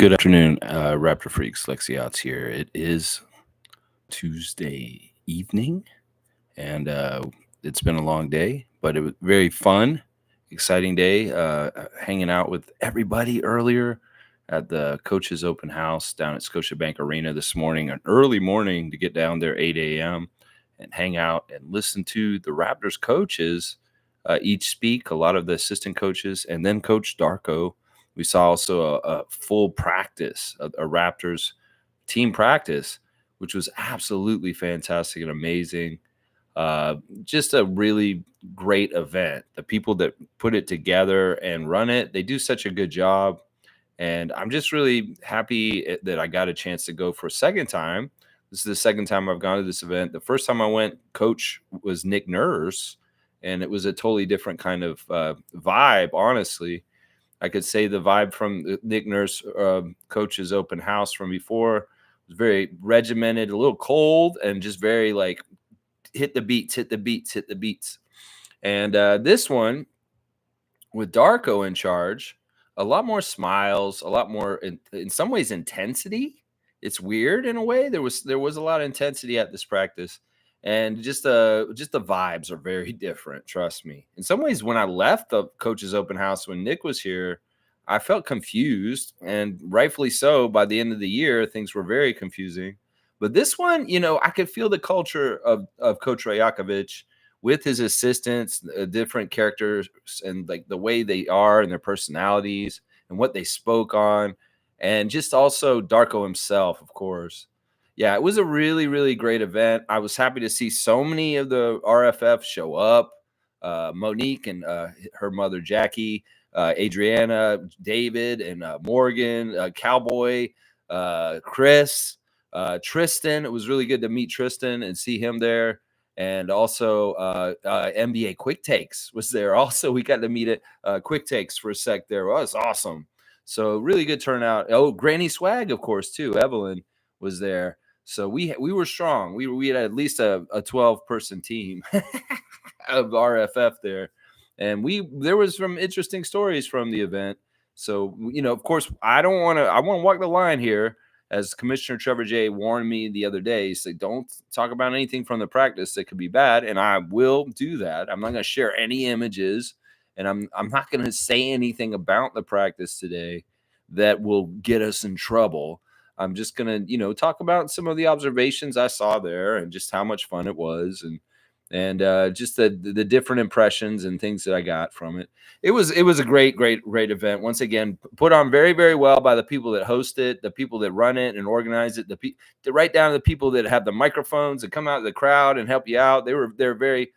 Good afternoon, Raptor Freaks. Lexiots here. It is Tuesday evening, and it's been a long day, but it was very fun, exciting day. Hanging out with everybody earlier at the coaches' open house down at Scotiabank Arena this morning, an early morning to get down there 8 a.m. and hang out and listen to the Raptors coaches each speak. A lot of the assistant coaches, and then Coach Darko. We saw also a full practice, a Raptors team practice, which was absolutely fantastic and amazing. Just a really great event. The people that put it together and run it, they do such a good job. And I'm just really happy that I got a chance to go for a second time. This is the second time I've gone to this event. The first time I went, coach was Nick Nurse, and it was a totally different kind of vibe, honestly. I could say the vibe from the Nick Nurse coach's open house from before was very regimented, a little cold, and just very like hit the beats, hit the beats, hit the beats. And this one with Darko in charge, a lot more smiles, a lot more in some ways intensity. It's weird in a way. There was a lot of intensity at this practice, and just the vibes are very different. Trust me. In some ways, when I left the coach's open house when Nick was here, I felt confused, and rightfully so. By the end of the year, things were very confusing. But this one, I could feel the culture of Coach Rajakovic with his assistants, different characters, and like the way they are and their personalities and what they spoke on, and just also Darko himself, of course. Yeah, it was a really, really great event. I was happy to see so many of the RFF show up. Monique and her mother Jackie, Adriana, David, and Morgan, Cowboy, Chris, Tristan. It was really good to meet Tristan and see him there. And also NBA Quick Takes was there. Also, we got to meet at Quick Takes for a sec there. Well, it was awesome. So really good turnout. Oh, Granny Swag, of course, too. Evelyn was there. So we were strong. We had at least a 12-person team of RFF there. And there was some interesting stories from the event. So, of course, I want to walk the line here. As Commissioner Trevor J warned me the other day, he said, don't talk about anything from the practice that could be bad. And I will do that. I'm not going to share any images, and I'm not going to say anything about the practice today that will get us in trouble. I'm just going to, talk about some of the observations I saw there and just how much fun it was, and just the different impressions and things that I got from it. It was a great event. Once again, put on very, very well by the people that host it, the people that run it and organize it, right down to the people that have the microphones and come out of the crowd and help you out. They're very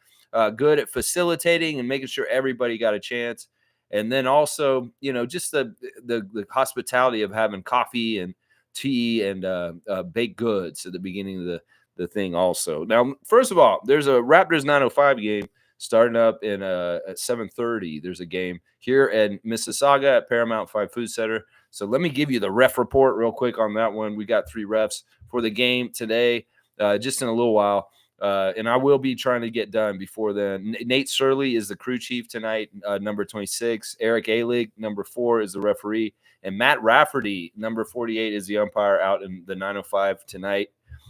good at facilitating and making sure everybody got a chance. And then also, just the hospitality of having coffee and tea and baked goods at the beginning of the thing also. Now, first of all, there's a Raptors 905 game starting up at 7:30. There's a game here in Mississauga at Paramount 5 Food Center. So let me give you the ref report real quick on that one. We got 3 refs for the game today, just in a little while. And I will be trying to get done before then. Nate Surley is the crew chief tonight, number 26. Eric Alig, number 4, is the referee. And Matt Rafferty, number 48, is the umpire out in the 905 tonight.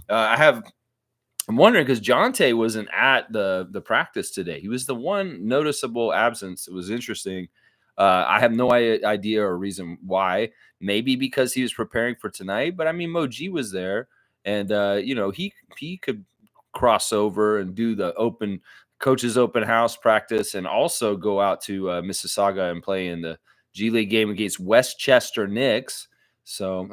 I'm wondering because Jonte wasn't at the practice today. He was the one noticeable absence. It was interesting. I have no idea or reason why. Maybe because he was preparing for tonight. But, I mean, Moji was there. And, he could cross over and do the coach's open house practice and also go out to Mississauga and play in the G League game against Westchester Knicks. So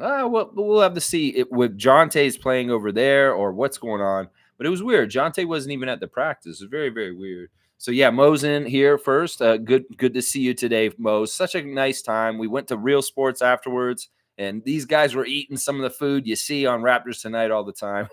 we'll have to see with Jonte's playing over there or what's going on. But it was weird. Jonte wasn't even at the practice. It was very, very weird. So, yeah, Mo's in here first. Good to see you today, Mo. Such a nice time. We went to Real Sports afterwards, and these guys were eating some of the food you see on Raptors Tonight all the time.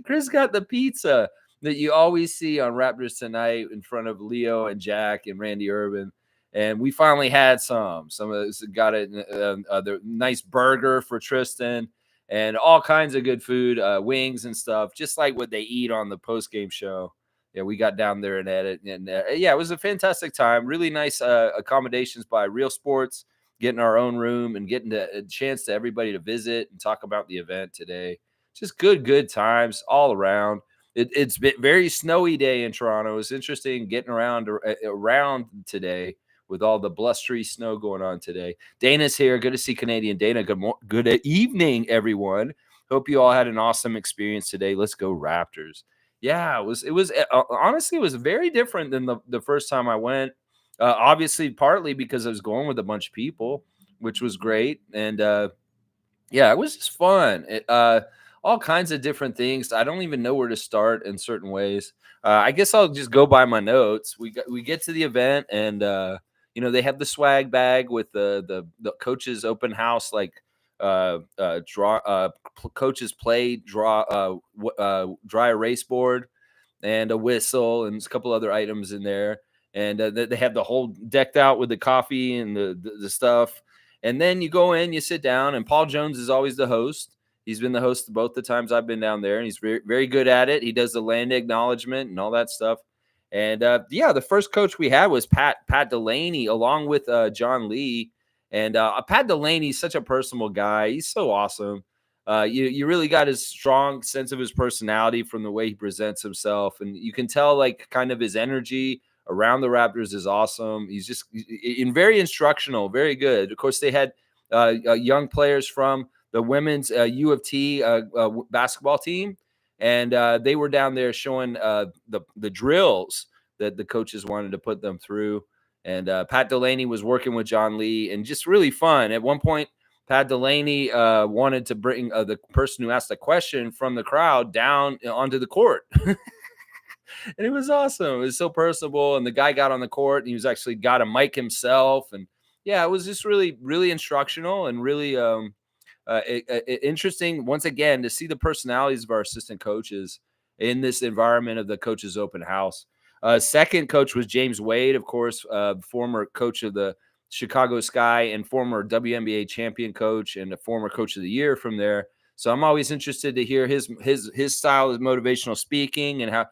Chris got the pizza that you always see on Raptors Tonight in front of Leo and Jack and Randy Urban. And we finally had some. Some of us got the nice burger for Tristan and all kinds of good food, wings and stuff, just like what they eat on the post-game show. Yeah, we got down there and had it. And, it was a fantastic time. Really nice accommodations by Real Sports. getting our own room and getting a chance to everybody to visit and talk about the event today. Just good times all around. It's been very snowy day in Toronto. It's interesting getting around today with all the blustery snow going on today. Dana's here. Good to see Canadian Dana. Good evening, everyone. Hope you all had an awesome experience today. Let's go Raptors. Yeah, it was honestly, it was very different than the first time I went. Obviously, partly because I was going with a bunch of people, which was great. And yeah, it was just fun. All kinds of different things. I don't even know where to start in certain ways. I guess I'll just go by my notes. We get to the event, and they have the swag bag with the coaches open house, like draw coaches play dry erase board and a whistle and a couple other items in there. And they have the whole decked out with the coffee and the stuff. And then you go in, you sit down, and Paul Jones is always the host. He's been the host both the times I've been down there, and he's very, very good at it. He does the land acknowledgement and all that stuff. And yeah, the first coach we had was Pat Delaney, along with John Lee. And Pat Delaney's such a personable guy. He's so awesome. You really got his strong sense of his personality from the way he presents himself, and you can tell like kind of his energy around the Raptors is awesome. He's just very instructional, very good. Of course, they had young players from the women's U of T basketball team, and they were down there showing the drills that the coaches wanted to put them through. And Pat Delaney was working with John Lee, and just really fun. At one point, Pat Delaney wanted to bring the person who asked the question from the crowd down onto the court. And it was awesome. It was so personable. And the guy got on the court and he was actually got a mic himself. And yeah, it was just really, really instructional and really interesting, once again, to see the personalities of our assistant coaches in this environment of the coaches open house. Second coach was James Wade, of course, former coach of the Chicago Sky and former WNBA champion coach and a former coach of the year from there. So I'm always interested to hear his style of motivational speaking and how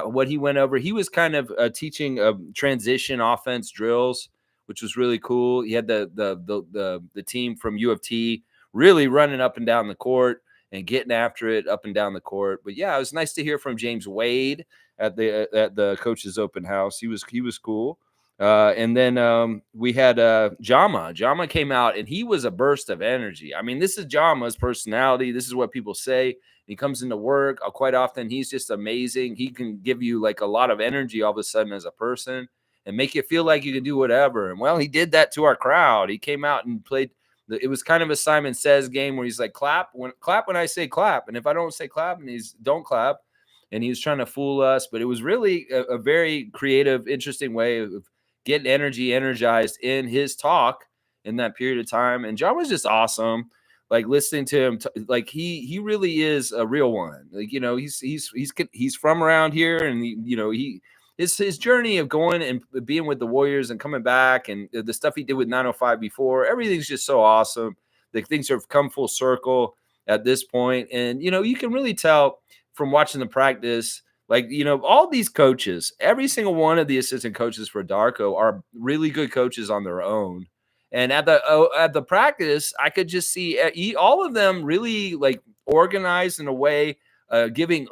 what he went over. He was kind of teaching transition offense drills, which was really cool. He had the team from U of T really running up and down the court and getting after it up and down the court. But yeah, it was nice to hear from James Wade at the coach's open house. He was cool. And then we had Jama. Jama came out, and he was a burst of energy. I mean, this is Jama's personality. This is what people say. He comes into work. Quite often, he's just amazing. He can give you like a lot of energy all of a sudden as a person and make you feel like you can do whatever. And well, he did that to our crowd. He came out and played. It was kind of a Simon Says game where he's like, clap when I say clap. And if I don't say clap, and he's don't clap. And he was trying to fool us. But it was really a very creative, interesting way of getting energized in his talk in that period of time. And John was just awesome. Like listening to him, like he really is a real one. Like, he's from around here, and his journey of going and being with the Warriors and coming back, and the stuff he did with 905 before, everything's just so awesome. The things have come full circle at this point. And, you can really tell from watching the practice, like, all these coaches, every single one of the assistant coaches for Darko are really good coaches on their own. And at the practice, I could just see all of them really like organized in a way, giving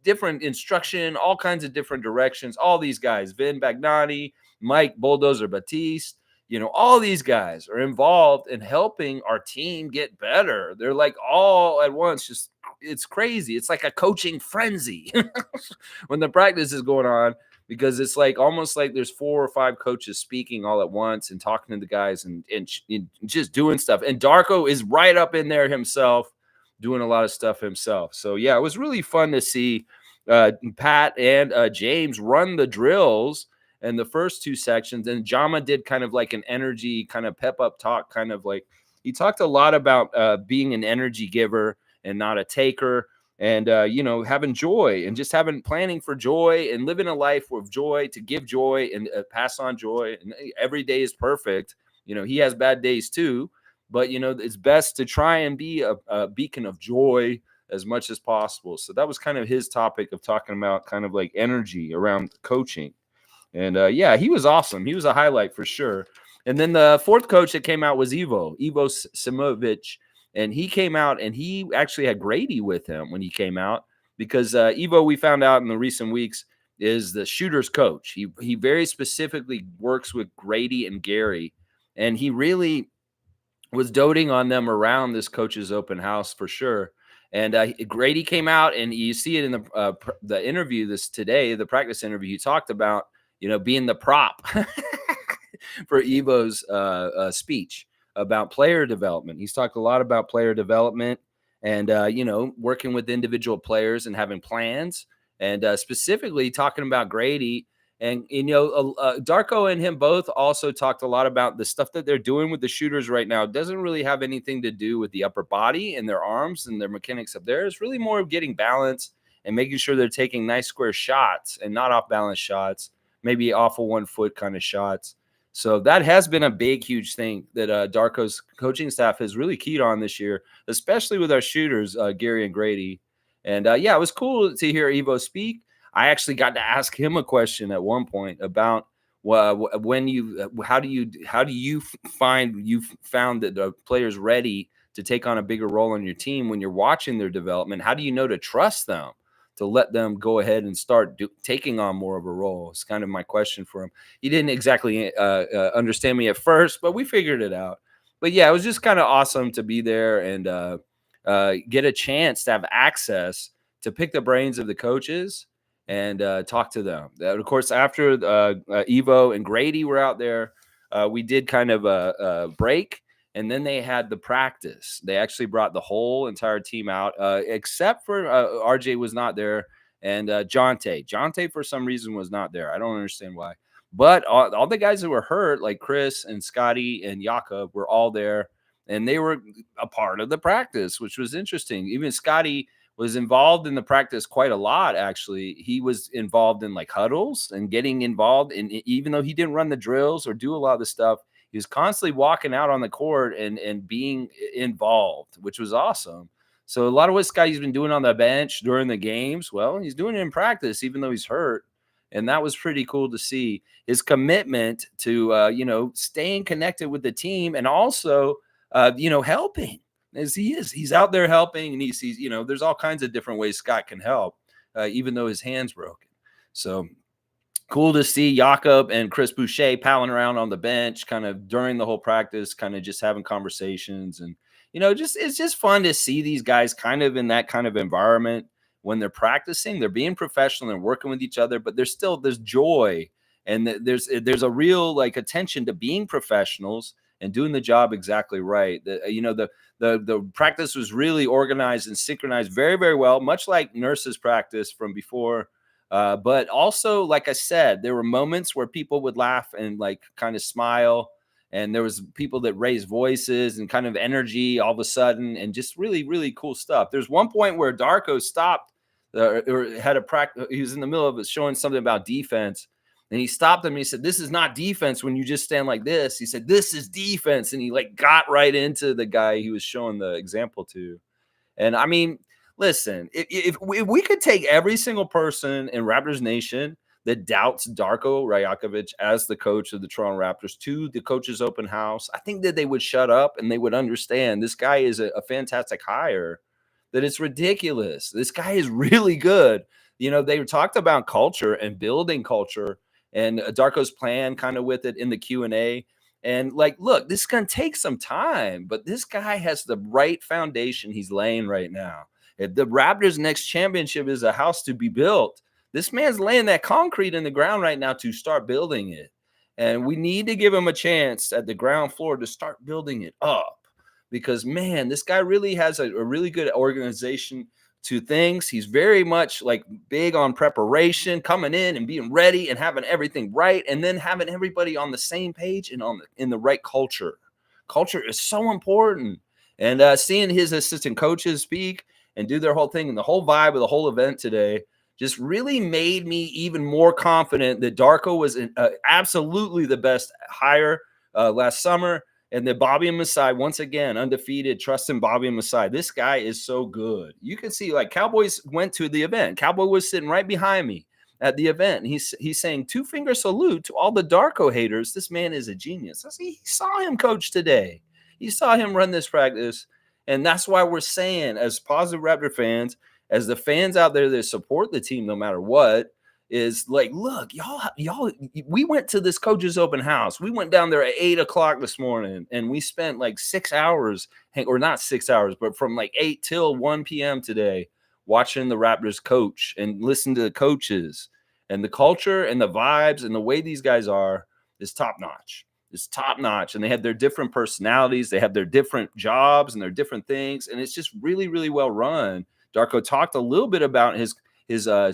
different instruction, all kinds of different directions. All these guys, Vin Bagnani, Mike Bulldozer Batiste, all these guys are involved in helping our team get better. They're like all at once, just it's crazy. It's like a coaching frenzy when the practice is going on, because it's like almost like there's 4 or 5 coaches speaking all at once and talking to the guys and just doing stuff. And Darko is right up in there himself, doing a lot of stuff himself. So yeah, it was really fun to see Pat and James run the drills in the first 2 sections. And Jama did kind of like an energy kind of pep up talk, kind of like he talked a lot about being an energy giver and not a taker. And, having joy and just planning for joy and living a life of joy, to give joy and pass on joy. And every day is perfect. He has bad days too, but, it's best to try and be a beacon of joy as much as possible. So that was kind of his topic of talking about kind of like energy around coaching. And yeah, he was awesome. He was a highlight for sure. And then the fourth coach that came out was Ivo Simovic, and he came out and he actually had Grady with him when he came out because Ivo, we found out in the recent weeks, is the shooters coach. He very specifically works with Grady and Gary, and he really was doting on them around this coach's open house for sure. And Grady came out, and you see it in the interview the practice interview. He talked about being the prop for Evo's speech about player development. He's talked a lot about player development and working with individual players and having plans, and specifically talking about Grady. And Darko and him both also talked a lot about the stuff that they're doing with the shooters right now. It doesn't really have anything to do with the upper body and their arms and their mechanics up there. It's really more of getting balance and making sure they're taking nice square shots and not off balance shots, maybe off of 1 foot kind of shots. So that has been a big, huge thing that Darko's coaching staff has really keyed on this year, especially with our shooters, Gary and Grady. And it was cool to hear Evo speak. I actually got to ask him a question at one point about how do you find you've found that the players ready to take on a bigger role on your team when you're watching their development? How do you know to trust them, to let them go ahead and start taking on more of a role? It's kind of my question for him. He didn't exactly understand me at first, but we figured it out. But yeah, it was just kind of awesome to be there and get a chance to have access to pick the brains of the coaches and talk to them. Of course, after Evo and Grady were out there, we did kind of a break, and then they had the practice. They actually brought the whole entire team out, except for RJ was not there, and Jonte. Jonte, for some reason, was not there. I don't understand why. But all the guys that were hurt, like Chris and Scotty and Jakob, were all there, and they were a part of the practice, which was interesting. Even Scotty was involved in the practice quite a lot. Actually, he was involved in like huddles and getting involved. And even though he didn't run the drills or do a lot of the stuff, he was constantly walking out on the court and being involved, which was awesome. So a lot of what Scotty's been doing on the bench during the games, well, he's doing it in practice, even though he's hurt. And that was pretty cool to see his commitment to, staying connected with the team and also, helping. As he is, he's out there helping, and he sees, there's all kinds of different ways Scott can help, even though his hand's broken. So cool to see Jakob and Chris Boucher palling around on the bench, kind of during the whole practice, kind of just having conversations, and it's just fun to see these guys kind of in that kind of environment when they're practicing. They're being professional and working with each other, but there's joy, and there's a real like attention to being professionals and doing the job exactly right. The practice was really organized and synchronized very, very well, much like nurses' practice from before. But also, like I said, there were moments where people would laugh and like kind of smile. And there was people that raised voices and kind of energy all of a sudden, and just really, really cool stuff. There's one point where Darko stopped or had a practice. He was in the middle of it showing something about defense. And he stopped him and he said, "This is not defense when you just stand like this." He said, "This is defense." And he like got right into the guy he was showing the example to. And I mean, listen, if we could take every single person in Raptors Nation that doubts Darko Rajakovic as the coach of the Toronto Raptors to the coach's open house, I think that they would shut up and they would understand this guy is a fantastic hire, that it's ridiculous. This guy is really good. They talked about culture and building culture, and Darko's plan kind of with it in the Q&A. And like, look, this is going to take some time, but this guy has the right foundation he's laying right now. If the Raptors' next championship is a house to be built, this man's laying that concrete in the ground right now to start building it. And we need to give him a chance at the ground floor to start building it up, because, man, this guy really has a really good organization to things. He's very much like big on preparation, coming in and being ready and having everything right, and then having everybody on the same page and in the right culture. Culture is so important. And seeing his assistant coaches speak and do their whole thing, and the whole vibe of the whole event today just really made me even more confident that Darko was absolutely the best hire last summer. And then Bobby and Masai, once again, undefeated, trusting Bobby and Masai. This guy is so good. You can see, like, Cowboys went to the event. Cowboy was sitting right behind me. at the event. He's saying two finger salute to all the Darko haters. This man is a genius. I see, he saw him coach today. He saw him run this practice, and that's why we're saying, as positive Raptor fans, as the fans out there that support the team no matter what, is like, look, y'all, we went to this coach's open house. We went down there at 8 o'clock this morning, and we spent like 6 hours, or not 6 hours, but from like 8 till 1 p.m. today, watching the Raptors coach and listen to the coaches, and the culture and the vibes and the way these guys are is top notch. It's top notch, and they have their different personalities. They have their different jobs and their different things, and it's just really, really well run. Darko talked a little bit about his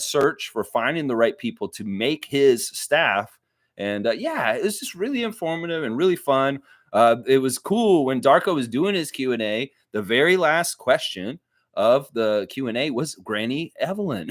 search for finding the right people to make his staff. And yeah, it was just really informative and really fun. It was cool when Darko was doing his Q&A. The very last question of the Q&A was Granny Evelyn.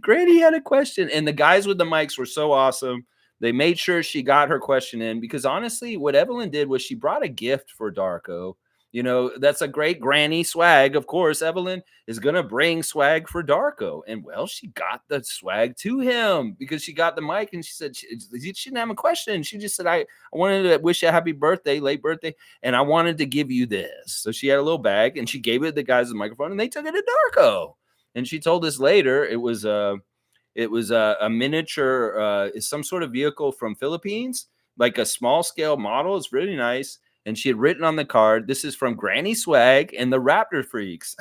Granny had a question, and the guys with the mics were so awesome. They made sure she got her question in, because honestly, what Evelyn did was she brought a gift for Darko. You know, that's a great granny swag. Of course, Evelyn is going to bring swag for Darko. And, well, she got the swag to him because she got the mic, and she said she didn't have a question. She just said, I wanted to wish you a happy birthday, late birthday, and I wanted to give you this. So she had a little bag, and she gave it to the guys with the microphone, and they took it to Darko. And she told us later it was a miniature, some sort of vehicle from Philippines, like a small scale model. It's really nice. And she had written on the card, "This is from Granny Swag and the Raptor Freaks."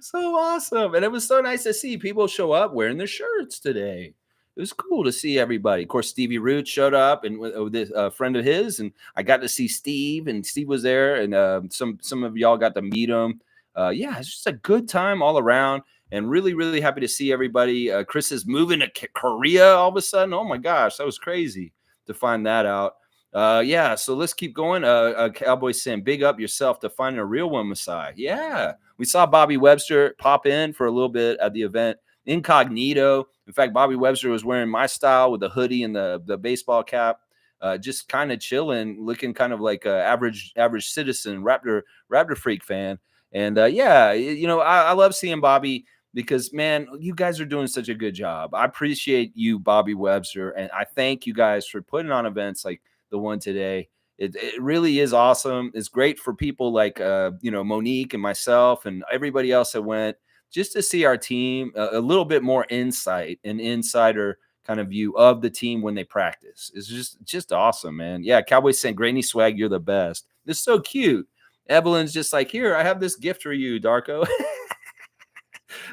So awesome. And it was so nice to see people show up wearing their shirts today. It was cool to see everybody. Of course, Stevie Root showed up, and with this friend of his, and I got to see Steve, and Steve was there, and some of y'all got to meet him. Yeah, it's just a good time all around, and really, really happy to see everybody. Chris is moving to Korea all of a sudden. Oh my gosh, that was crazy to find that out. Yeah, so let's keep going. Cowboys saying, big up yourself to finding a real one, Messiah. Yeah, we saw Bobby Webster pop in for a little bit at the event, incognito. In fact, Bobby Webster was wearing my style with the hoodie and the baseball cap, just kind of chilling, looking kind of like a average citizen, Raptor freak fan. And yeah, you know, I love seeing Bobby, because, man, you guys are doing such a good job. I appreciate you, Bobby Webster, and I thank you guys for putting on events like the one today. It really is awesome. It's great for people like you know, Monique and myself and everybody else that went, just to see our team, a little bit more insight and insider kind of view of the team when they practice. It's just awesome, man. Yeah, Cowboys saying, Granny Swag, you're the best. It's so cute. Evelyn's just like, here, I have this gift for you, Darko.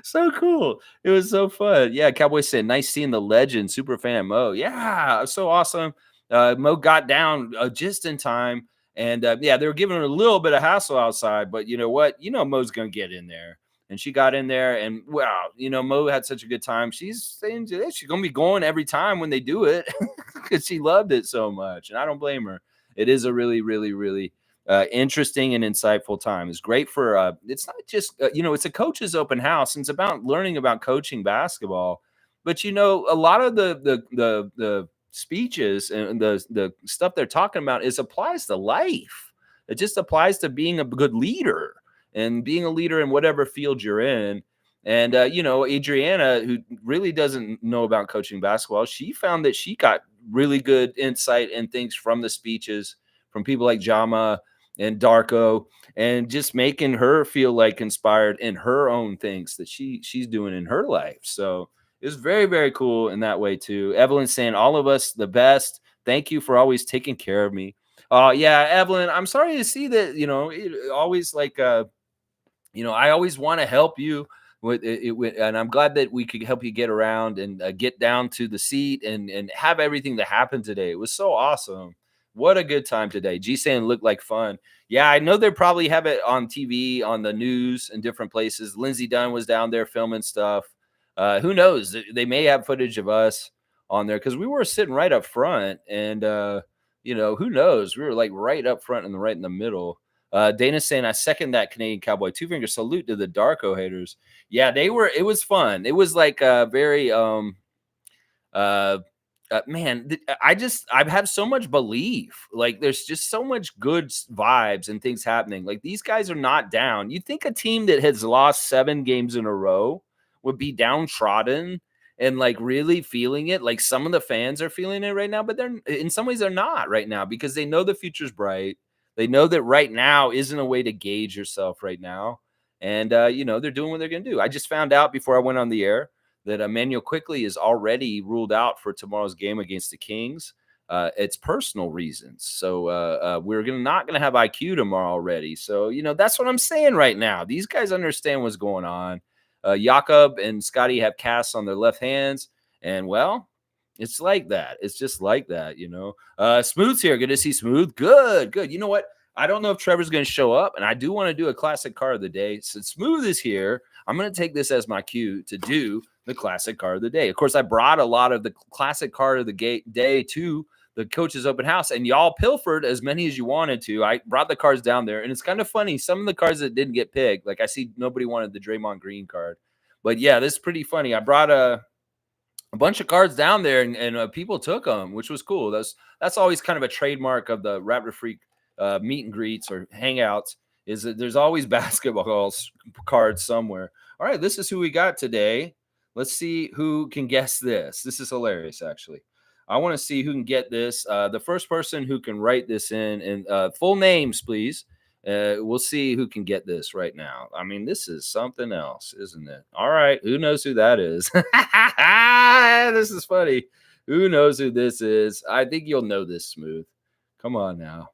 So cool. It was so fun. Yeah, Cowboys said, nice seeing the legend, super fan Mo. Yeah, so awesome. Mo got down just in time. And yeah, they were giving her a little bit of hassle outside, but you know what? You know, Mo's going to get in there. And she got in there, and wow, you know, Mo had such a good time. She's saying she's going to be going every time when they do it, because she loved it so much. And I don't blame her. It is a really, really, really interesting and insightful time. It's great for it's not just you know, it's a coach's open house, and it's about learning about coaching basketball. But you know, a lot of the speeches and the stuff they're talking about applies to life. It just applies to being a good leader and being a leader in whatever field you're in. And you know, Adriana, who really doesn't know about coaching basketball, she found that she got really good insight and things from the speeches from people like Jama and Darko, and just making her feel like inspired in her own things that she's doing in her life. So it was very, very cool in that way too. Evelyn saying, all of us the best. Thank you for always taking care of me. Yeah, Evelyn, I'm sorry to see that, you know, always like you know, I always want to help you with it, and I'm glad that we could help you get around and get down to the seat and have everything that happened today. It was so awesome. What a good time today. G saying looked like fun. Yeah, I know they probably have it on TV, on the news in different places. Lindsey Dunn was down there filming stuff. Who knows? They may have footage of us on there, because we were sitting right up front, and you know, who knows? We were like right up front and right in the middle. Dana saying, I second that Canadian Cowboy. Two finger salute to the Darko haters. Yeah, they were. It was fun. It was like very man, I have so much belief. Like, there's just so much good vibes and things happening. Like, these guys are not down. You think a team that has lost 7 games in a row would be downtrodden and like really feeling it. Like some of the fans are feeling it right now, but they're in some ways they're not right now because they know the future's bright. They know that right now isn't a way to gauge yourself right now. And they're doing what they're gonna do. I just found out before I went on the air that Emmanuel Quickly is already ruled out for tomorrow's game against the Kings. It's personal reasons. So we're not gonna have IQ tomorrow already. So that's what I'm saying right now. These guys understand what's going on. Jakob and Scotty have casts on their left hands, and well, it's like that. It's just like that. Smooth's here. Good to see Smooth. Good, good. You know what? I don't know if Trevor's going to show up, and I do want to do a classic card of the day. Since Smooth is here, I'm going to take this as my cue to do the classic card of the day. Of course, I brought a lot of the classic card of the day to the coach's open house, and y'all pilfered as many as you wanted to. I brought the cards down there, and it's kind of funny. Some of the cards that didn't get picked, like I see nobody wanted the Draymond Green card. But yeah, this is pretty funny. I brought a bunch of cards down there, and people took them, which was cool. That's always kind of a trademark of the Raptor Freak meet and greets or hangouts, is that there's always basketball cards somewhere. All right, this is who we got today. Let's see who can guess this. This is hilarious, actually. I want to see who can get this. The first person who can write this in, and full names, please. We'll see who can get this right now. I mean, this is something else, isn't it? All right, who knows who that is? This is funny. Who knows who this is? I think you'll know this, Smooth. Come on now.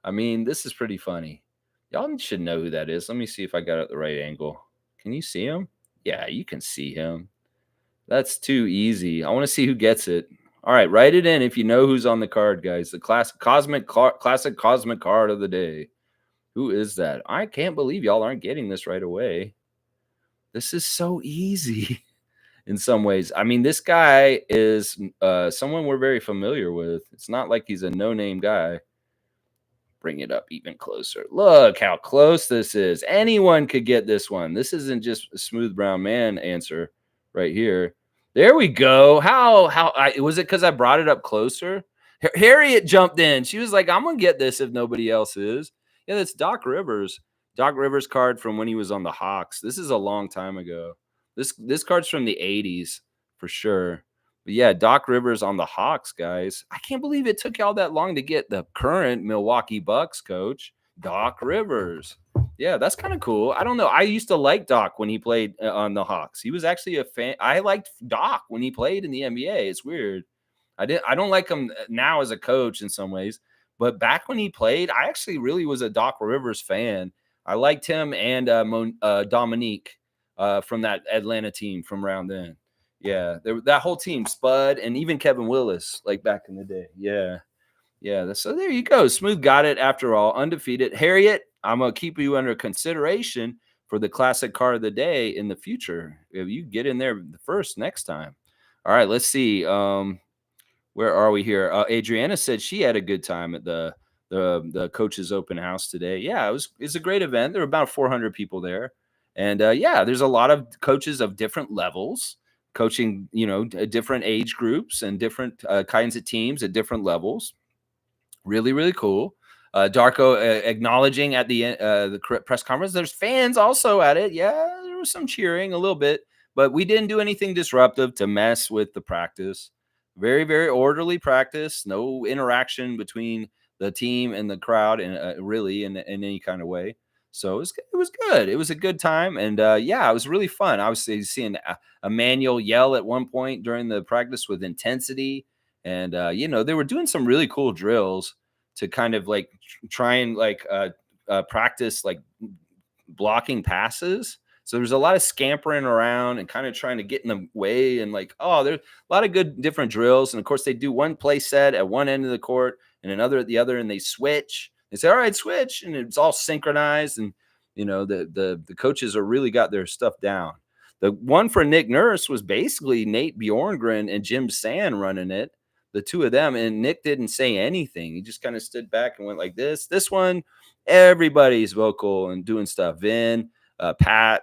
I mean, this is pretty funny. Y'all should know who that is. Let me see if I got it at the right angle. Can you see him? Yeah, you can see him. That's too easy. I want to see who gets it. All right, write it in if you know who's on the card, guys. The classic cosmic card of the day. Who is that? I can't believe y'all aren't getting this right away. This is so easy in some ways. I mean, this guy is someone we're very familiar with. It's not like he's a no-name guy. Bring it up even closer. Look how close this is. Anyone could get this one. This isn't just a Smooth Brown Man answer right here. There we go. Was it because I brought it up closer? Harriet jumped in. She was like, I'm going to get this if nobody else is. Yeah, that's Doc Rivers. Doc Rivers card from when he was on the Hawks. This is a long time ago. This card's from the 80s for sure. But yeah, Doc Rivers on the Hawks, guys. I can't believe it took y'all that long to get the current Milwaukee Bucks coach, Doc Rivers. Yeah, that's kind of cool. I don't know. I used to like Doc when he played on the Hawks. He was actually a fan. I liked Doc when he played in the NBA. It's weird. I don't like him now as a coach in some ways, but back when he played, I actually really was a Doc Rivers fan. I liked him and Dominique from that Atlanta team from around then. Yeah, that whole team, Spud, and even Kevin Willis, like back in the day. Yeah. So there you go. Smooth got it after all, undefeated. Harriet, I'm going to keep you under consideration for the classic card of the day in the future. If you get in there first next time. All right, let's see. Where are we here? Adriana said she had a good time at the coach's open house today. Yeah, it's a great event. There were about 400 people there. And yeah, there's a lot of coaches of different levels coaching, different age groups and different kinds of teams at different levels. Really, really cool. Darko acknowledging at the press conference. There's fans also at it. Yeah, there was some cheering a little bit, but we didn't do anything disruptive to mess with the practice. Very, very orderly practice. No interaction between the team and the crowd, and really in any kind of way. So it was good. It was a good time, and yeah, it was really fun. I was seeing Emmanuel yell at one point during the practice with intensity, and they were doing some really cool drills to kind of like try and like practice like blocking passes. So there's a lot of scampering around and kind of trying to get in the way, and like, there's a lot of good different drills. And of course, they do one play set at one end of the court and another at the other, and they switch. They say, all right, switch. And it's all synchronized. And, the coaches are really got their stuff down. The one for Nick Nurse was basically Nate Bjorngren and Jim Sand running it, the two of them. And Nick didn't say anything. He just kind of stood back and went like this. This one, everybody's vocal and doing stuff. Vin, Pat,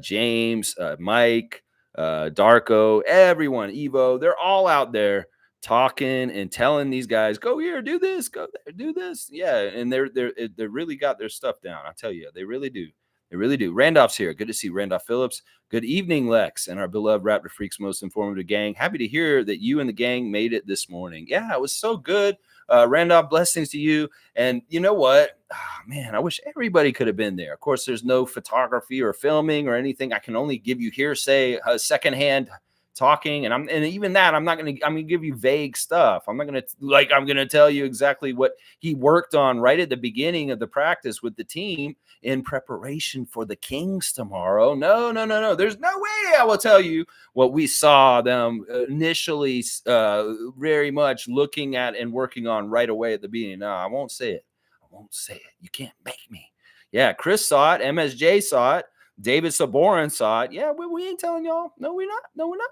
James, Mike, Darko, everyone, Evo, they're all out there talking and telling these guys, go here, do this, go there, do this. Yeah. And they really got their stuff down. I tell you, they really do. They really do. Randolph's here. Good to see Randolph Phillips. Good evening, Lex, and our beloved Raptor Freaks most informative gang. Happy to hear that you and the gang made it this morning. Yeah, it was so good. Randolph, blessings to you. And you know what? Oh, man, I wish everybody could have been there. Of course, there's no photography or filming or anything. I can only give you hearsay, secondhand talking, and even that I'm gonna give you vague stuff. I'm gonna tell you exactly what he worked on right at the beginning of the practice with the team in preparation for the Kings tomorrow. No, no, no, no. There's no way I will tell you what we saw them initially very much looking at and working on right away at the beginning. No, I won't say it. I won't say it. You can't make me. Yeah, Chris saw it. MSJ saw it. David Saborin saw it. Yeah, we ain't telling y'all. No, we're not. No, we're not.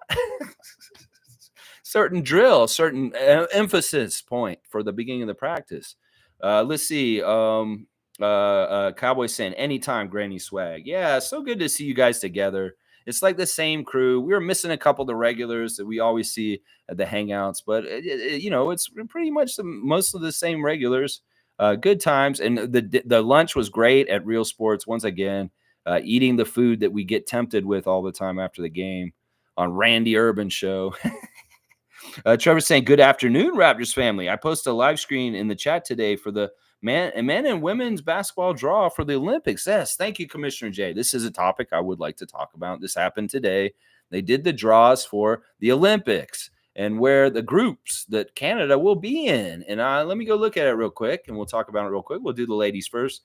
Certain drill, certain emphasis point for the beginning of the practice. Let's see. Cowboy saying anytime Granny swag. Yeah, so good to see you guys together. It's like the same crew. We were missing a couple of the regulars that we always see at the hangouts, but it's pretty much most of the same regulars. Good times, and the lunch was great at Real Sports once again. Eating the food that we get tempted with all the time after the game on Randy Urban show. Trevor saying, good afternoon, Raptors family. I posted a live screen in the chat today for the men and women's basketball draw for the Olympics. Yes, thank you, Commissioner Jay. This is a topic I would like to talk about. This happened today. They did the draws for the Olympics and where the groups that Canada will be in. And let me go look at it real quick, and we'll talk about it real quick. We'll do the ladies first.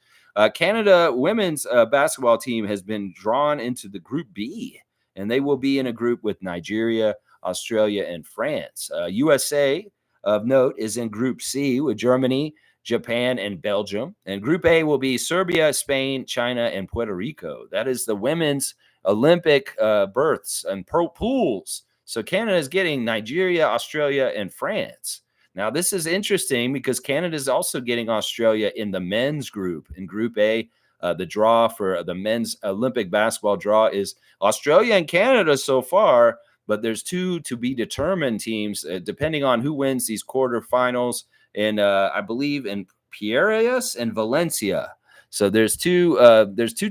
Canada women's basketball team has been drawn into the Group B, and they will be in a group with Nigeria, Australia, and France. USA of note is in Group C with Germany, Japan, and Belgium. And Group A will be Serbia, Spain, China, and Puerto Rico. That is the women's Olympic berths and pools. So Canada is getting Nigeria, Australia, and France. Now, this is interesting because Canada is also getting Australia in the men's group. In Group A, the draw for the men's Olympic basketball draw is Australia and Canada so far, but there's two to be determined teams depending on who wins these quarterfinals. And I believe in Piraeus and Valencia. So there's two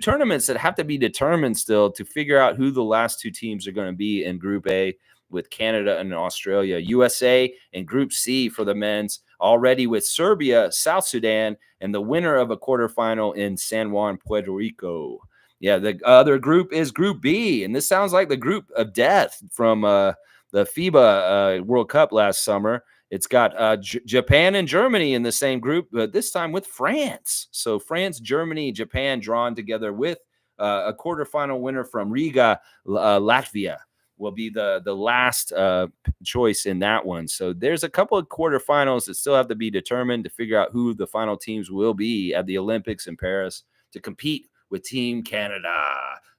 tournaments that have to be determined still to figure out who the last two teams are going to be in Group A, with Canada and Australia. USA in Group C for the men's, already with Serbia, South Sudan, and the winner of a quarterfinal in San Juan, Puerto Rico. Yeah, the other group is Group B, and this sounds like the group of death from the FIBA World Cup last summer. It's got Japan and Germany in the same group, but this time with France. So France, Germany, Japan drawn together with a quarterfinal winner from Riga, Latvia will be the last choice in that one. So there's a couple of quarterfinals that still have to be determined to figure out who the final teams will be at the Olympics in Paris to compete with Team Canada.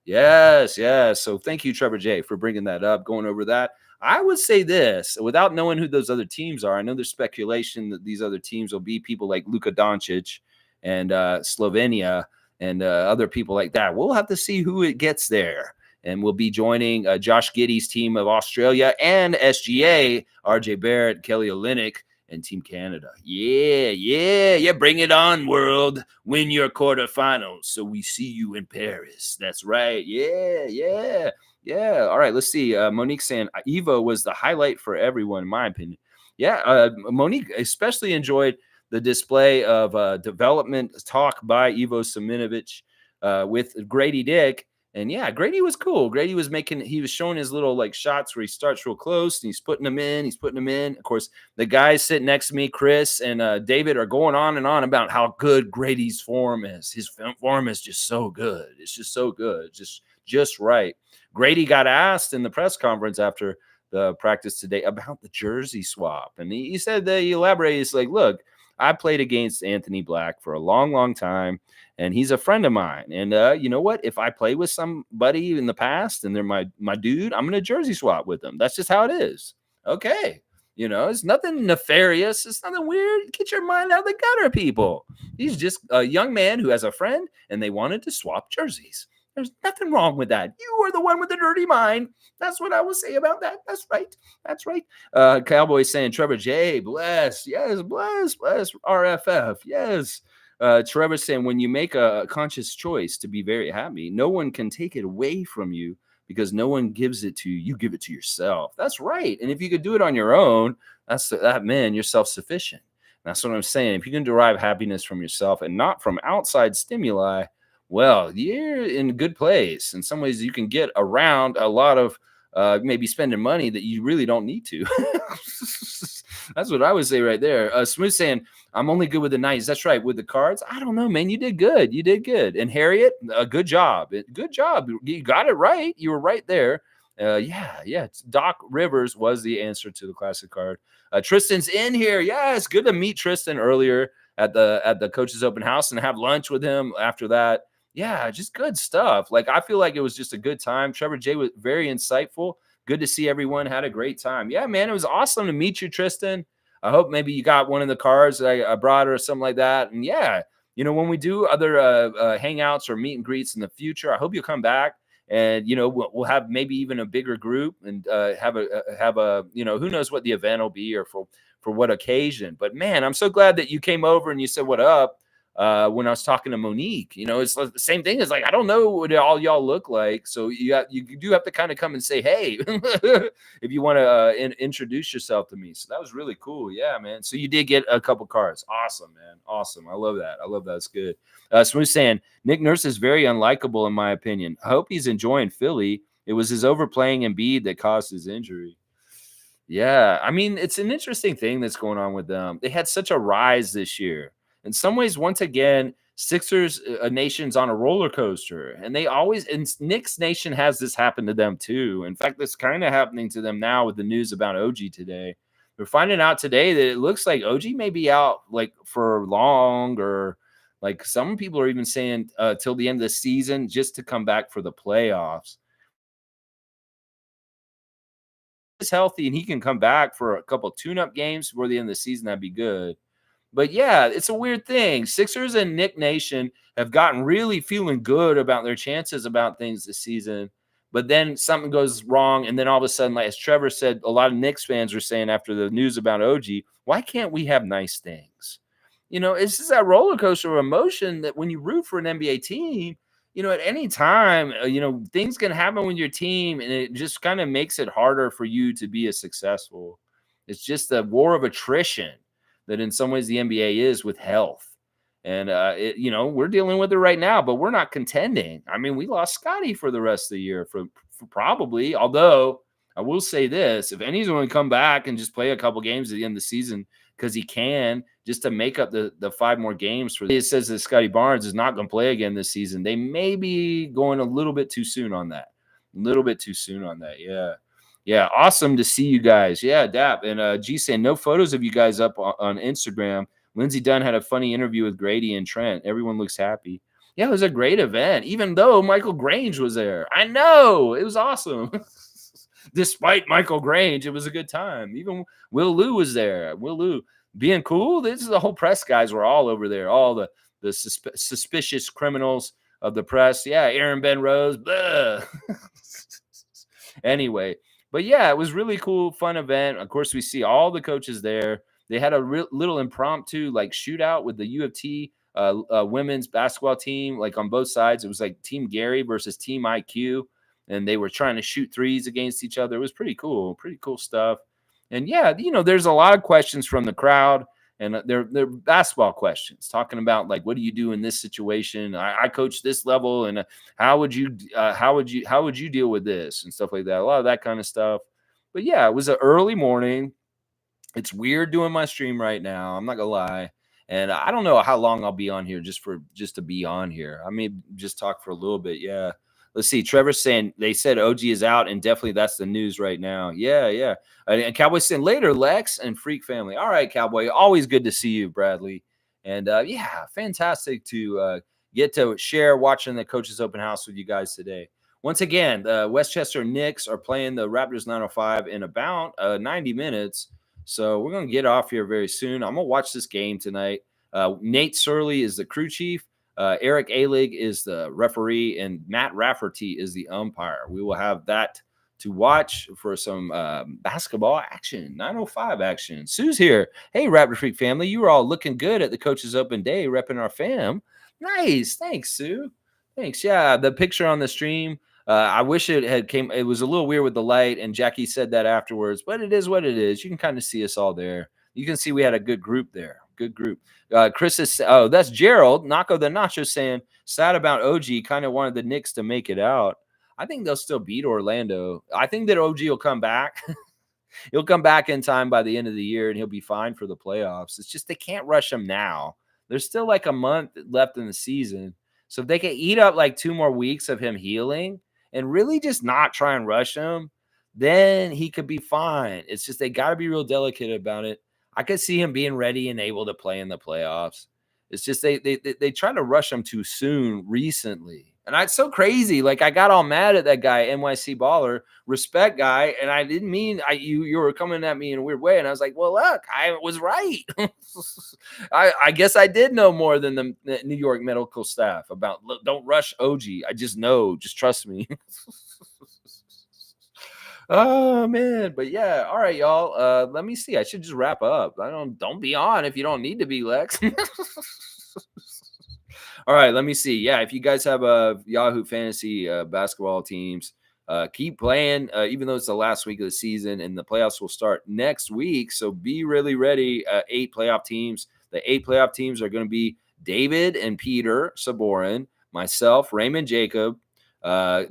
Yes, yes. So thank you, Trevor J, for bringing that up, going over that. I would say this, without knowing who those other teams are, I know there's speculation that these other teams will be people like Luka Doncic and Slovenia and other people like that. We'll have to see who it gets there. And we'll be joining Josh Giddey's team of Australia and SGA, RJ Barrett, Kelly Olynyk, and Team Canada. Yeah. Bring it on, world. Win your quarterfinals so we see you in Paris. That's right. Yeah. All right, let's see. Monique saying Evo was the highlight for everyone, in my opinion. Yeah, Monique especially enjoyed the display of development talk by Ivo Siminovich with Grady Dick. And yeah, Grady was cool. Grady was showing his little like shots where he starts real close and he's putting them in. Of course, the guys sitting next to me, Chris and David, are going on and on about how good Grady's form is. His form is just so good. It's just so good. Just right. Grady got asked in the press conference after the practice today about the jersey swap. And he said that he elaborated. He's like, look, I played against Anthony Black for a long, long time, and he's a friend of mine. And you know what? If I play with somebody in the past and they're my dude, I'm going to jersey swap with them. That's just how it is. Okay. It's nothing nefarious. It's nothing weird. Get your mind out of the gutter, people. He's just a young man who has a friend, and they wanted to swap jerseys. There's nothing wrong with that. You are the one with the dirty mind. That's what I will say about that. That's right. Cowboy saying Trevor J, bless. Yes, bless. RFF. Yes. Trevor saying, when you make a conscious choice to be very happy, no one can take it away from you because no one gives it to you. You give it to yourself. That's right. And if you could do it on your own, that man, you're self sufficient. That's what I'm saying. If you can derive happiness from yourself and not from outside stimuli, well, you're in a good place. In some ways, you can get around a lot of maybe spending money that you really don't need to. That's what I would say right there. Smooth saying, I'm only good with the 90s. That's right. With the cards, I don't know, man. You did good. You did good. And Harriet, good job. Good job. You got it right. You were right there. Yeah. Doc Rivers was the answer to the classic card. Tristan's in here. Yeah, it's good to meet Tristan earlier at the coach's open house and have lunch with him after that. Yeah, just good stuff. Like, I feel like it was just a good time. Trevor J was very insightful. Good to see everyone. Had a great time. Yeah, man, it was awesome to meet you, Tristan. I hope maybe you got one of the cards that I brought or something like that. And yeah, when we do other hangouts or meet and greets in the future, I hope you'll come back. And we'll have maybe even a bigger group and have a who knows what the event will be or for what occasion. But man, I'm so glad that you came over and you said what up. When I was talking to Monique, it's like the same thing. It's like, I don't know what all y'all look like. So you do have to kind of come and say, hey, if you want to introduce yourself to me. So that was really cool. Yeah, man. So you did get a couple cards. Awesome, man. Awesome. I love that. It's good. Smooth saying, Nick Nurse is very unlikable in my opinion. I hope he's enjoying Philly. It was his overplaying Embiid that caused his injury. Yeah, I mean, it's an interesting thing that's going on with them. They had such a rise this year. In some ways, once again, Sixers Nation's on a roller coaster, and Knicks Nation has this happen to them too. In fact, it's kind of happening to them now with the news about OG today. We're finding out today that it looks like OG may be out like for long, or like some people are even saying till the end of the season just to come back for the playoffs. He's healthy and he can come back for a couple tune-up games before the end of the season, that'd be good. But yeah, it's a weird thing. Sixers and Nick Nation have gotten really feeling good about their chances about things this season. But then something goes wrong. And then all of a sudden, like as Trevor said, a lot of Knicks fans are saying after the news about OG, why can't we have nice things? It's just that roller coaster of emotion that when you root for an NBA team, at any time, things can happen with your team and it just kind of makes it harder for you to be as successful. It's just a war of attrition that in some ways the NBA is with health. And, we're dealing with it right now, but we're not contending. I mean, we lost Scotty for the rest of the year for probably, although I will say this, if any's going to come back and just play a couple games at the end of the season, because he can, just to make up the 5 more games it says that Scotty Barnes is not going to play again this season. They may be going a little bit too soon on that. Yeah. Yeah, awesome to see you guys. Yeah, Dap. And G saying, no photos of you guys up on Instagram. Lindsey Dunn had a funny interview with Grady and Trent. Everyone looks happy. Yeah, it was a great event, even though Michael Grange was there. I know. It was awesome. Despite Michael Grange, it was a good time. Even Will Lou was there. Will Lou being cool. This is the whole press guys were all over there. All the suspicious criminals of the press. Yeah, Aaron Ben Rose. Anyway. But yeah, it was really cool, fun event. Of course, we see all the coaches there. They had a little impromptu like shootout with the U of T women's basketball team, like on both sides. It was like Team Gary versus Team IQ, and they were trying to shoot threes against each other. It was pretty cool stuff. And yeah, there's a lot of questions from the crowd, and they're basketball questions talking about like, what do you do in this situation? I coach this level, and how would you deal with this and stuff like that? A lot of that kind of stuff. But yeah, it was an early morning. It's weird doing my stream right now. I'm not gonna lie, and I don't know how long I'll be on here just to be on here. I may just talk for a little bit. Yeah. Let's see. Trevor's saying they said OG is out, and definitely that's the news right now. Yeah. And Cowboy's saying later, Lex and Freak Family. All right, Cowboy. Always good to see you, Bradley. And yeah, fantastic to get to share watching the Coaches Open House with you guys today. Once again, the Westchester Knicks are playing the Raptors 905 in about 90 minutes. So we're going to get off here very soon. I'm going to watch this game tonight. Nate Surley is the crew chief. Eric Alig is the referee, and Matt Rafferty is the umpire. We will have that to watch for some basketball action, 9:05 action. Sue's here. Hey, Raptor Freak family, you were all looking good at the Coaches Open Day, repping our fam. Nice, thanks, Sue. Thanks. Yeah, the picture on the stream. I wish it had came. It was a little weird with the light, and Jackie said that afterwards. But it is what it is. You can kind of see us all there. You can see we had a good group there. Good group. Chris is. Oh, that's Gerald Naco the Nacho saying sad about OG. Kind of wanted the Knicks to make it out. I think they'll still beat Orlando. I think that OG will come back. He'll come back in time by the end of the year, and he'll be fine for the playoffs. It's just they can't rush him now. There's still like a month left in the season. So if they can eat up like 2 more weeks of him healing and really just not try and rush him, then he could be fine. It's just they got to be real delicate about it. I could see him being ready and able to play in the playoffs. It's just they try to rush him too soon recently. And it's so crazy. Like I got all mad at that guy, NYC Baller, respect guy, and I didn't mean you were coming at me in a weird way. And I was like, well, look, I was right. I guess I did know more than the New York medical staff about look, don't rush OG. I just know, just trust me. Oh man, but yeah, all right, y'all. Let me see. I should just wrap up. Don't be on if you don't need to be, Lex. All right, let me see. Yeah, if you guys have a Yahoo Fantasy basketball teams, keep playing, even though it's the last week of the season and the playoffs will start next week. So be really ready. 8 playoff teams. The 8 playoff teams are going to be David and Peter Saborin, myself, Raymond Jacob,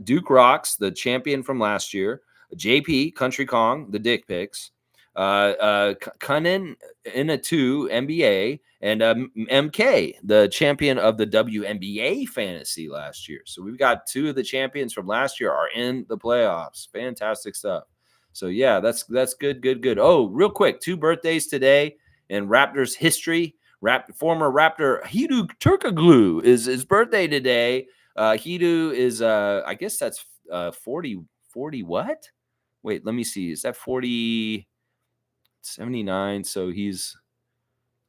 Duke Rocks, the champion from last year, JP, Country Kong, the Dick Picks, Cunnin in a 2 NBA, and MK, the champion of the WNBA fantasy last year. So we've got 2 of the champions from last year are in the playoffs. Fantastic stuff. So yeah, that's good. Oh, real quick, 2 birthdays today in Raptors history. Former Raptor Hedo Turkoglu is his birthday today. Hedo is I guess that's 40 what? Wait, let me see. Is that 40? 79. So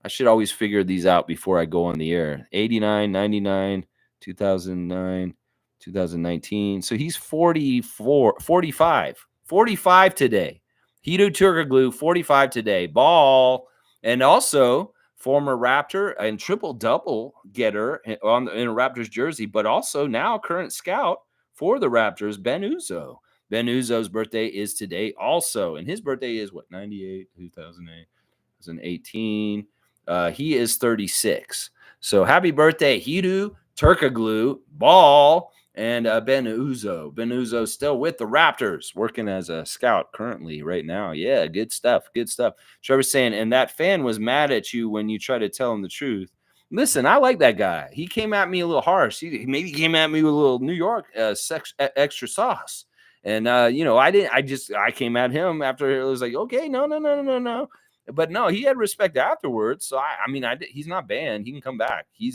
I should always figure these out before I go on the air. 89, 99, 2009, 2019. So he's 45 today. Hedo Turkoglu, 45 today. Ball. And also former Raptor and triple-double getter in a Raptors jersey, but also now current scout for the Raptors, Ben Uzo. Ben Uzo's birthday is today also. And his birthday is what, 98, 2008, 2018. He is 36. So happy birthday, Hedo Turkoglu, Ball, and Ben Uzo. Ben Uzo's still with the Raptors, working as a scout currently right now. Yeah, good stuff. Trevor's saying, and that fan was mad at you when you tried to tell him the truth. Listen, I like that guy. He came at me a little harsh. He maybe came at me with a little New York extra sauce. And I came at him after it was like, okay, no. But no, he had respect afterwards. So he's not banned. He can come back. He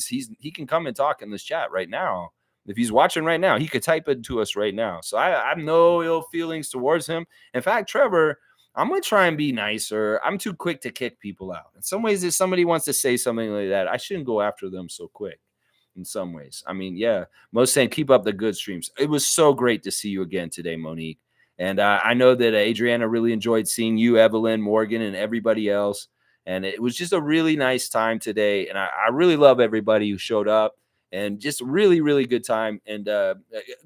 can come and talk in this chat right now. If he's watching right now, he could type it to us right now. So I have no ill feelings towards him. In fact, Trevor, I'm going to try and be nicer. I'm too quick to kick people out. In some ways, if somebody wants to say something like that, I shouldn't go after them so quick. In some ways. Most saying keep up the good streams. It was so great to see you again today, Monique. And I know that Adriana really enjoyed seeing you, Evelyn, Morgan, and everybody else. And it was just a really nice time today. And I really love everybody who showed up and just really, really good time. And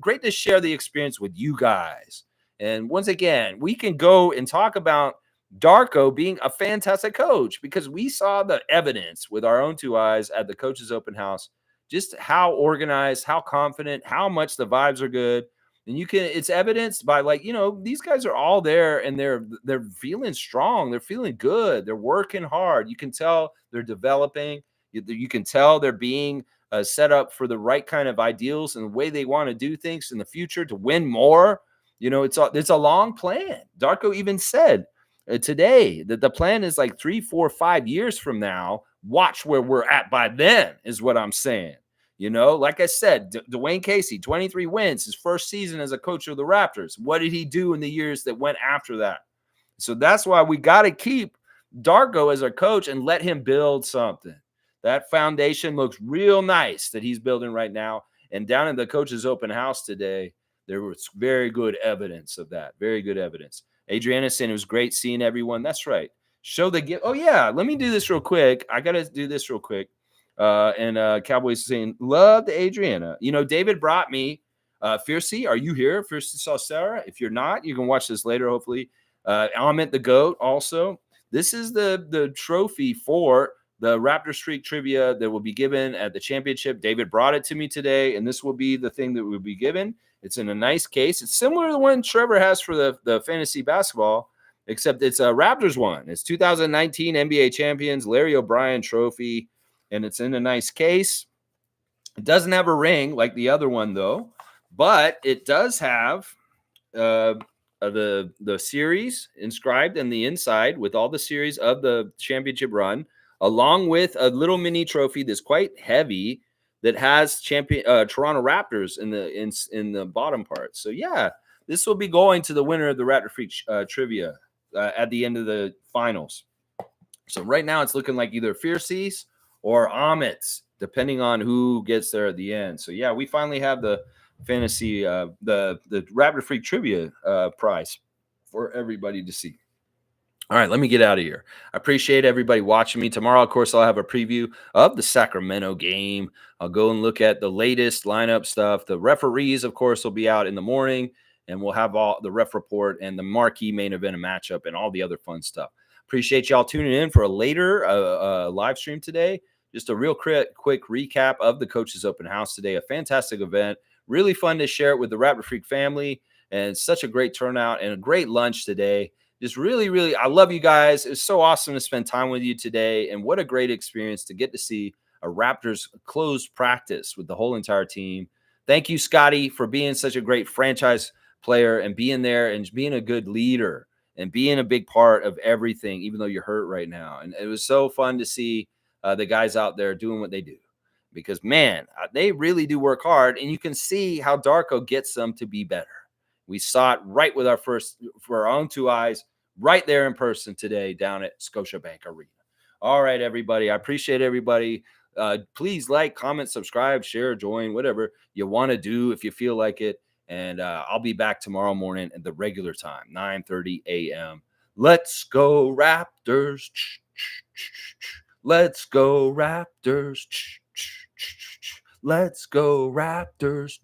great to share the experience with you guys. And once again, we can go and talk about Darko being a fantastic coach because we saw the evidence with our own 2 eyes at the Coaches Open House. Just how organized, how confident, how much the vibes are good. And it's evidenced by these guys are all there and they're feeling strong. They're feeling good. They're working hard. You can tell they're developing. You can tell they're being set up for the right kind of ideals and the way they want to do things in the future to win more. It's a long plan. Darko even said today that the plan is like 3, 4, 5 years from now. Watch where we're at by then is what I'm saying. Like I said, Dwayne Casey, 23 wins, his first season as a coach of the Raptors. What did he do in the years that went after that? So that's why we got to keep Darko as our coach and let him build something. That foundation looks real nice that he's building right now. And down in the Coaches Open House today, There was very good evidence of that. Very good evidence. Adriana saying it was great seeing everyone. That's right. Show the gift. Oh yeah, let me do this real quick. I gotta do this real quick. And Cowboys saying love to Adriana. You know, David brought me Fiercey. Are you here? Fiercey saw Sarah. If you're not, you can watch this later. Hopefully, Amit the Goat. Also, this is the trophy for the Raptor Streak trivia that will be given at the championship. David brought it to me today, and this will be the thing that will be given. It's in a nice case. It's similar to the one Trevor has for the fantasy basketball, except it's a Raptors one. It's 2019 NBA champions, Larry O'Brien trophy, and it's in a nice case. It doesn't have a ring like the other one, though, but it does have the series inscribed in the inside with all the series of the championship run, along with a little mini trophy that's quite heavy that has Toronto Raptors in the bottom part. So yeah, this will be going to the winner of the Raptor Freak trivia at the end of the finals. So right now it's looking like either Fierceys or Amit's, depending on who gets there at the end. So yeah, we finally have the fantasy the Raptor Freak trivia prize for everybody to see. All right, let me get out of here. I appreciate everybody watching me. Tomorrow, of course, I'll have a preview of the Sacramento game. I'll go and look at the latest lineup stuff. The referees, of course, will be out in the morning, and we'll have all the ref report and the marquee main event and matchup and all the other fun stuff. Appreciate y'all tuning in for a later live stream today. Just a real quick recap of the Coaches Open House today. A fantastic event. Really fun to share it with the Raptor Freak family, and such a great turnout and a great lunch today. Just really, I love you guys. It's so awesome to spend time with you today, and what a great experience to get to see a Raptors closed practice with the whole entire team. Thank you, Scotty, for being such a great franchise player and being there and being a good leader and being a big part of everything, even though you're hurt right now. And it was so fun to see the guys out there doing what they do, because, man, they really do work hard, and you can see how Darko gets them to be better. We saw it right with for our own two eyes, right there in person today down at Scotiabank Arena. All right, everybody. I appreciate everybody. Please like, comment, subscribe, share, join, whatever you want to do if you feel like it. And I'll be back tomorrow morning at the regular time, 9:30 a.m. Let's go, Raptors. Let's go, Raptors. Let's go, Raptors.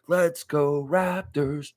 Let's go, Raptors.